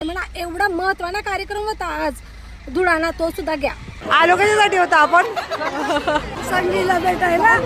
म्हणा एवढा महत्त्वाचा कार्यक्रम होता आज धुळाणा, तो सुद्धा घ्या. आलो कशासाठी होता आपण? संगीला भेटायला.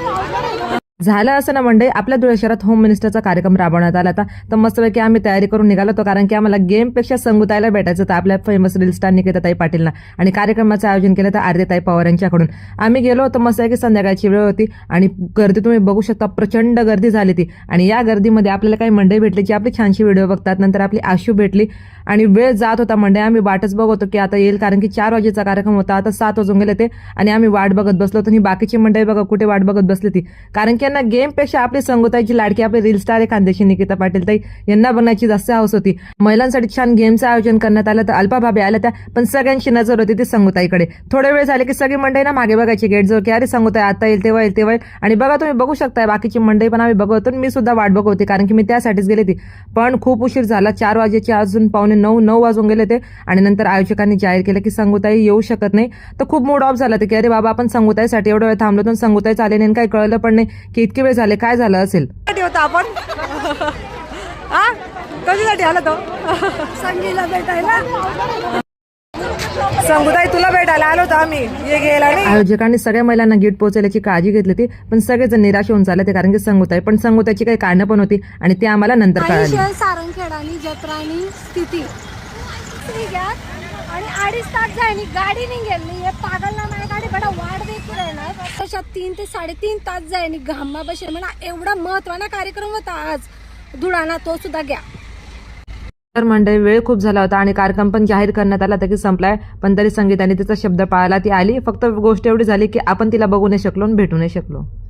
झालं असं ना मंडळी, आपल्या धुळे शहरात होम मिनिस्टरचा कार्यक्रम राबवण्यात आला होता. तर मस्तपैकी आम्ही तयारी करून निघालो होतो, कारण की आम्हाला गेमपेक्षा संगूताईला भेटायचं होतं आपल्या फेमस रील स्टार निकिताताई पाटीलना. आणि कार्यक्रमाचं आयोजन केलं तर आरतीताई पवार यांच्याकडून. आम्ही गेलो होतो, मस्तपैकी संध्याकाळची वेळ होती आणि गर्दी तुम्ही बघू शकता, प्रचंड गर्दी झाली ती. आणि या गर्दीमध्ये आपल्याला काही मंडळी भेटली जी आपली छानशी व्हिडिओ बघतात. नंतर आपली आशू भेटली आणि वेळ जात होता मंडळी, आम्ही वाटच बघतो की आता येईल, कारण की 4 वाजेचा कार्यक्रम होता. आता 7 वाजून गेले ते आणि आम्ही वाट बघत बसलो होतो. आणि बाकीची मंडळी बघा कुठे वाट बघत बसली ती, कारण की यांना गेमपेक्षा आपली संगूताईची लाडकी आपली रील स्टार आहे खानदेशी निकिता पाटील ताई यांना बघण्याची जास्त हौस होती. महिलांसाठी छान गेमचं आयोजन करण्यात आलं. तर अल्पा भाभी आल्या त्या, पण सगळ्यांची नजर होती ती संगूताईकडे. थोडे वेळ झाले की सगळी मंडळी ना मागे बघायची गेटजवळ की अरे संगूताई आता येईल, तेव्हा येईल, तेव्हा येईल. आणि बघा तुम्ही बघू शकताय बाकीची मंडळी पण आम्ही बघतो. मी सुद्धा वाट बघत होती, कारण की मी त्यासाठीच गेले ती. पण खूप उशीर झाला, 4 वाजेचे अजून 8:45 वाजून गेले ते. आणि नंतर आयोजकांनी जाहीर केलं की संगूताई येऊ शकत नाही. तर खूप मूड ऑफ झाला की अरे बाबा आपण संगूताईसाठी एवढा वेळ थांबलो तर संगूताई आले नाही, काही कळलं पण नाही की इतके वेळ झाले, काय झालं असेल. होता आपण? कशासाठी आला तो? संगीला भेटायला. संगूताई तुला भेटायला आलो होतो आम्ही, ये गेला नाही. आयोजकांनी सगळ्या महिलांना गिफ्ट पोहोचवल्याची काळजी घेतली होती, पण सगळेजण निराश होऊन चालले ते, कारण की संगूताईची काही कारणं पण होती आणि ते आम्हाला नंतर कळाली. सारंगखेडानी जत्रानी स्थिती आणि 2.5 तास जायनी गाडी निघेल नाही. हे पागलना नाही गाडी बडा वाट देत राहणार. तशा 3 ते 3.5 तास जायनी घामा बसेल. म्हणा एवढा महत्त्वाचा कार्यक्रम होता आज धुळाणा, तो सुद्धा घ्या. तर मंडळी वेळ खूप झाला होता आणि कार्यक्रम पण जाहीर करण्यात आला की संपलाय. पण तरी संगीताने तिचा शब्द पाळला, ती आली. फक्त गोष्ट एवढी झाली की आपण तिला बघू नाही शकलो आणि भेटू नाही शकलो.